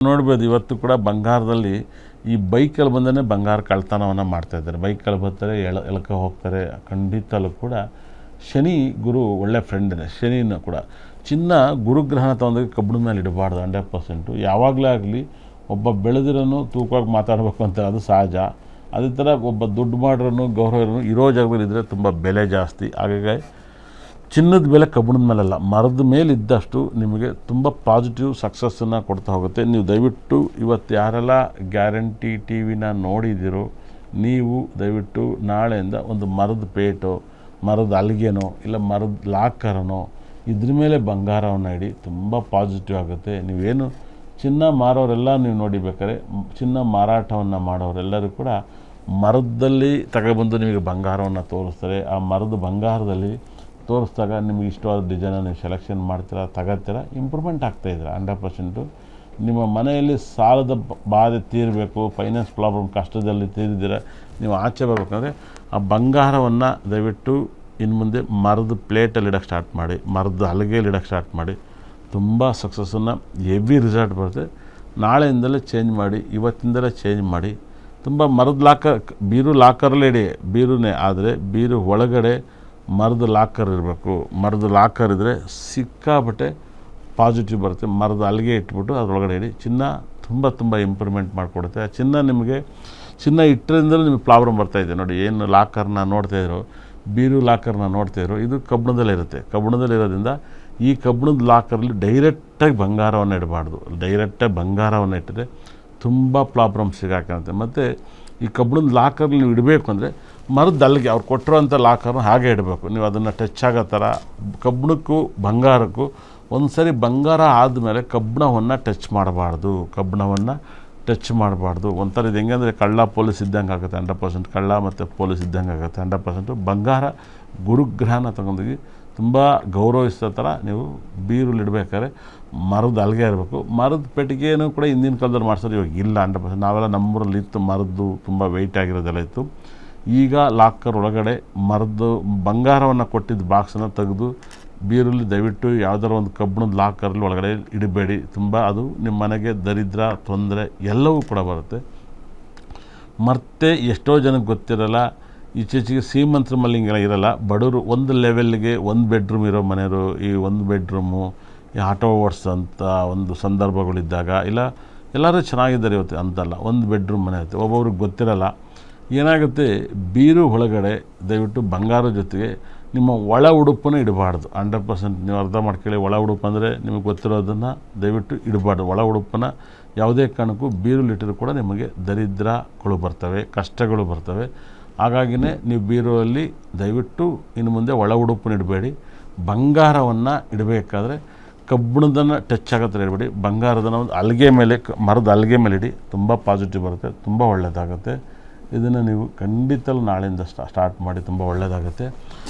ನೋಡ್ಬೋದು ಇವತ್ತು ಕೂಡ ಬಂಗಾರದಲ್ಲಿ ಈ ಬೈಕಲ್ಲಿ ಬಂದೇ ಬಂಗಾರ ಕಳ್ತನವನ್ನು ಮಾಡ್ತಾಯಿದ್ದಾರೆ. ಬೈಕಲ್ಲಿ ಬರ್ತಾರೆ, ಎಳ್ಕೊ ಹೋಗ್ತಾರೆ. ಖಂಡಿತಲೂ ಕೂಡ ಶನಿ ಗುರು ಒಳ್ಳೆ ಫ್ರೆಂಡೇ. ಶನಿನ ಕೂಡ ಚಿನ್ನ ಗುರುಗ್ರಹಣ ತೊಗೊಂಡೋಗಿ ಕಬ್ಬಿಣದ ಮೇಲೆ ಇಡಬಾರ್ದು. 100% ಯಾವಾಗಲೇ ಆಗಲಿ ಒಬ್ಬ ಬೆಳೆದಿರೋನು ತೂಕವಾಗಿ ಮಾತಾಡಬೇಕು ಅಂತ ಅದು ಸಹಜ. ಅದೇ ಥರ ಒಬ್ಬ ದುಡ್ಡು ಮಾಡೋನು ಗೌರವ ಇರೋ ಜಾಗದಲ್ಲಿ ಇದ್ದರೆ ತುಂಬ ಬೆಲೆ ಜಾಸ್ತಿ. ಹಾಗಾಗಿ ಚಿನ್ನದ ಬೆಲೆ ಕಬ್ಬಿಣದ ಮೇಲಲ್ಲ, ಮರದ ಮೇಲೆ ಇದ್ದಷ್ಟು ನಿಮಗೆ ತುಂಬ ಪಾಸಿಟಿವ್ ಸಕ್ಸಸ್ಸನ್ನು ಕೊಡ್ತಾ ಹೋಗುತ್ತೆ. ನೀವು ದಯವಿಟ್ಟು ಇವತ್ತು ಯಾರೆಲ್ಲ ಗ್ಯಾರಂಟಿ ಟಿ ವಿನ ನೋಡಿದ್ದೀರೋ ನೀವು ದಯವಿಟ್ಟು ನಾಳೆಯಿಂದ ಒಂದು ಮರದ ಪೇಟೋ, ಮರದ ಅಲ್ಗೆನೋ, ಇಲ್ಲ ಮರದ ಲಾಕರನೋ ಇದ್ರ ಮೇಲೆ ಬಂಗಾರವನ್ನು ಇಡಿ. ತುಂಬ ಪಾಸಿಟಿವ್ ಆಗುತ್ತೆ. ನೀವೇನು ಚಿನ್ನ ಮಾರೋರೆಲ್ಲ ನೀವು ನೋಡಿಬೇಕಾದ್ರೆ ಚಿನ್ನ ಮಾರಾಟವನ್ನು ಮಾಡೋರೆಲ್ಲರೂ ಕೂಡ ಮರದಲ್ಲಿ ತಗೊಬಂದು ನಿಮಗೆ ಬಂಗಾರವನ್ನು ತೋರಿಸ್ತಾರೆ. ಆ ಮರದ ಬಂಗಾರದಲ್ಲಿ ತೋರಿಸಿದಾಗ ನಿಮಗೆ ಇಷ್ಟವಾದ ಡಿಸೈನನ್ನು ನೀವು ಸೆಲೆಕ್ಷನ್ ಮಾಡ್ತೀರಾ, ತಗೋತೀರಾ, ಇಂಪ್ರೂವ್ಮೆಂಟ್ ಆಗ್ತಾಯಿದ್ದೀರಾ. 100% ನಿಮ್ಮ ಮನೆಯಲ್ಲಿ ಸಾಲದ ಬಾಧೆ ತೀರಬೇಕು, ಫೈನಾನ್ಸ್ ಪ್ರಾಬ್ಲಮ್ ಕಷ್ಟದಲ್ಲಿ ತೀರಿದ್ದೀರ, ನೀವು ಆಚೆ ಬರಬೇಕಂದ್ರೆ ಆ ಬಂಗಾರವನ್ನು ದಯವಿಟ್ಟು ಇನ್ನು ಮುಂದೆ ಮರದ ಪ್ಲೇಟಲ್ಲಿ ಇಡೋಕ್ಕೆ ಸ್ಟಾರ್ಟ್ ಮಾಡಿ, ಮರದ ಹಲಗೆಯಲ್ಲಿ ಇಡೋಕ್ಕೆ ಸ್ಟಾರ್ಟ್ ಮಾಡಿ. ತುಂಬ ಸಕ್ಸಸ್ಸನ್ನು ಹೆವಿ ರಿಸಲ್ಟ್ ಬರುತ್ತೆ. ನಾಳೆಯಿಂದಲೇ ಚೇಂಜ್ ಮಾಡಿ, ಇವತ್ತಿಂದಲೇ ಚೇಂಜ್ ಮಾಡಿ. ತುಂಬ ಮರದ ಬೀರು ಲಾಕರಲ್ಲೇ ಇಡಿ, ಬೀರುನೇ ಆದರೆ ಬೀರು ಒಳಗಡೆ ಮರದ ಲಾಕರ್ ಇರಬೇಕು. ಮರದ ಲಾಕರ್ ಇದ್ದರೆ ಸಿಕ್ಕಾಪಟ್ಟೆ ಪಾಸಿಟಿವ್ ಬರುತ್ತೆ. ಮರದ ಹಲಗೆ ಇಟ್ಬಿಟ್ಟು ಅದರೊಳಗಡೆ ಇಡಿ. ಚಿನ್ನ ತುಂಬ ಇಂಪ್ರೂವ್ಮೆಂಟ್ ಮಾಡಿಕೊಡುತ್ತೆ. ಚಿನ್ನ ಇಟ್ಟರಿಂದಲೂ ನಿಮಗೆ ಪ್ರಾಬ್ಲಮ್ ಬರ್ತಾಯಿದೆ ನೋಡಿ. ಏನು ಲಾಕರ್ನ ನೋಡ್ತಾಯಿದ್ರು, ಬೀರು ಲಾಕರ್ನ ನೋಡ್ತಾಯಿದ್ರು, ಇದು ಕಬ್ಬಿಣದಲ್ಲೇ ಇರುತ್ತೆ. ಕಬ್ಬಿಣದಲ್ಲಿ ಇರೋದ್ರಿಂದ ಈ ಕಬ್ಬಿಣದ ಲಾಕರಲ್ಲಿ ಡೈರೆಕ್ಟಾಗಿ ಬಂಗಾರವನ್ನು ಇಡಬಾರ್ದು. ಡೈರೆಕ್ಟಾಗಿ ಬಂಗಾರವನ್ನು ಇಟ್ಟರೆ ತುಂಬ ಪ್ರಾಬ್ಲಮ್ ಸಿಗಾಕಂತೆ. ಮತ್ತು ಈ ಕಬ್ಬಿಣದ ಲಾಕರ್ಲಿ ನೀವು ಇಡಬೇಕು ಅಂದರೆ ಮರದ ಹಲಗೆ ಅವ್ರು ಕೊಟ್ಟಿರೋಂಥ ಲಾಕರ್ನ ಹಾಗೆ ಇಡಬೇಕು. ನೀವು ಅದನ್ನು ಟಚ್ ಆಗೋ ಥರ ಕಬ್ಬಿಣಕ್ಕೂ ಬಂಗಾರಕ್ಕೂ ಒಂದು ಸರಿ ಬಂಗಾರ ಆದಮೇಲೆ ಕಬ್ಬಿಣವನ್ನು ಟಚ್ ಮಾಡಬಾರ್ದು. ಒಂಥರ ಇದು ಹೆಂಗೆ ಅಂದರೆ ಕಳ್ಳ ಪೊಲೀಸ್ ಇದ್ದಂಗೆ ಆಗುತ್ತೆ. 100% ಕಳ್ಳ ಮತ್ತು ಪೊಲೀಸ್ ಇದ್ದಂಗೆ ಆಗುತ್ತೆ. 100% ಬಂಗಾರ ಗುರುಗ್ರಹನ ತಗೊಂಡೋಗಿ ತುಂಬ ಗೌರವಿಸೋ ಥರ ನೀವು ಬೀರುಲ್ಲಿ ಇಡಬೇಕಾದ್ರೆ ಮರದ ಹಲಗೆ ಇರಬೇಕು. ಮರದ ಪೆಟ್ಟಿಗೆನೂ ಕೂಡ ಹಿಂದಿನ ಕಾಲದಲ್ಲಿ ಮಾಡ್ಸೋದು, ಇವಾಗ ಇಲ್ಲ. 100% ನಾವೆಲ್ಲ ನಮ್ಮೂರಲ್ಲಿ ಇತ್ತು ಮರದ್ದು, ತುಂಬ ವೆಯ್ಟ್ ಆಗಿರೋದೆಲ್ಲ ಇತ್ತು. ಈಗ ಲಾಕರ್ ಒಳಗಡೆ ಮರದ್ದು ಬಂಗಾರವನ್ನು ಕೊಟ್ಟಿದ್ದ ಬಾಕ್ಸನ್ನು ತೆಗೆದು ಬೀರಲ್ಲಿ ದಯವಿಟ್ಟು ಯಾವುದಾರ ಒಂದು ಕಬ್ಬಿಣದ ಲಾಕರಲ್ಲಿ ಒಳಗಡೆ ಇಡಬೇಡಿ. ತುಂಬ ಅದು ನಿಮ್ಮ ಮನೆಗೆ ದರಿದ್ರ, ತೊಂದರೆ ಎಲ್ಲವೂ ಕೂಡ ಬರುತ್ತೆ. ಮತ್ತು ಎಷ್ಟೋ ಜನಕ್ಕೆ ಗೊತ್ತಿರಲ್ಲ, ಈಚೆಚಿಗೆ ಶ್ರೀಮಂತರ ಮೇಲೆ ಹಿಂಗೆಲ್ಲ ಇರೋಲ್ಲ. ಬಡವರು ಒಂದು ಲೆವೆಲ್ಗೆ ಒಂದು ಬೆಡ್ರೂಮ್ ಇರೋ ಮನೆಯವರು ಈ ಒಂದು ಬೆಡ್ರೂಮು ಈ ಆಟೋ ಓಡಿಸೋಂಥ ಒಂದು ಸಂದರ್ಭಗಳಿದ್ದಾಗ ಇಲ್ಲ ಎಲ್ಲರೂ ಚೆನ್ನಾಗಿದ್ದಾರೆ ಇವತ್ತು ಅಂತಲ್ಲ, ಒಂದು ಬೆಡ್ರೂಮ್ ಮನೆ ಇರುತ್ತೆ. ಒಬ್ಬೊಬ್ರಿಗೆ ಗೊತ್ತಿರಲ್ಲ. ಏನಾಗುತ್ತೆ, ಬೀರು ಒಳಗಡೆ ದಯವಿಟ್ಟು ಬಂಗಾರದ ಜೊತೆಗೆ ನಿಮ್ಮ ಒಳ ಉಡುಪನ್ನು ಇಡಬಾರ್ದು. 100% ನೀವು ಅರ್ಥ ಮಾಡ್ಕೊಳ್ಳಿ. ಒಳ ಉಡುಪು ಅಂದರೆ ನಿಮಗೆ ಗೊತ್ತಿರೋದನ್ನು ದಯವಿಟ್ಟು ಇಡಬಾರ್ದು. ಒಳ ಉಡುಪನ್ನು ಯಾವುದೇ ಕಾರಣಕ್ಕೂ ಬೀರುಲಿಟ್ಟರೂ ಕೂಡ ನಿಮಗೆ ದರಿದ್ರಗಳು ಬರ್ತವೆ, ಕಷ್ಟಗಳು ಬರ್ತವೆ. ಹಾಗಾಗಿನೇ ನೀವು ಬೀರುವಲ್ಲಿ ದಯವಿಟ್ಟು ಇನ್ನು ಮುಂದೆ ಒಳ ಉಡುಪನ್ನು ಇಡಬೇಡಿ. ಬಂಗಾರವನ್ನು ಇಡಬೇಕಾದ್ರೆ ಕಬ್ಬಿಣದನ್ನು ಟಚ್ ಆಗೋ ಥರ ಇಡಬೇಡಿ. ಬಂಗಾರದನ್ನು ಒಂದು ಹಲಗೆ ಮೇಲೆ, ಮರದ ಹಲಗೆ ಮೇಲೆ ಇಡಿ. ತುಂಬ ಪಾಸಿಟಿವ್ ಬರುತ್ತೆ, ತುಂಬ ಒಳ್ಳೆಯದಾಗುತ್ತೆ. ಇದನ್ನು ನೀವು ಖಂಡಿತಲೂ ನಾಳೆಯಿಂದ ಸ್ಟಾರ್ಟ್ ಮಾಡಿ, ತುಂಬ ಒಳ್ಳೆಯದಾಗುತ್ತೆ.